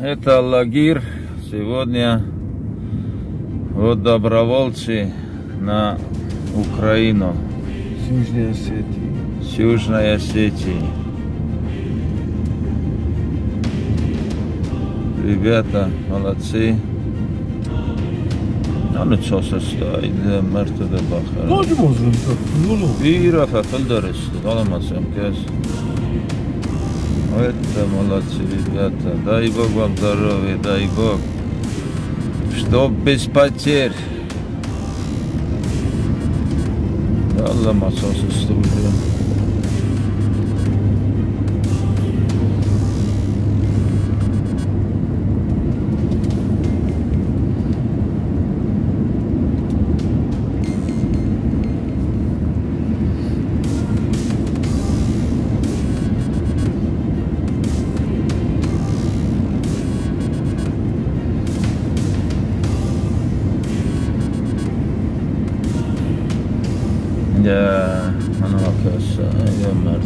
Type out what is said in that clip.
Это лагерь. Сегодня вот добровольцы на Украину. С Южной Осетии. Ребята молодцы. Ну что состоит, мертвый бахар. Вира фафелдерис, доломасем кес. Это молодцы ребята. Дай Бог вам здоровья, дай Бог. Чтоб без потерь. Allah masası studi. Ya, ana bakıyorsa ya Mert.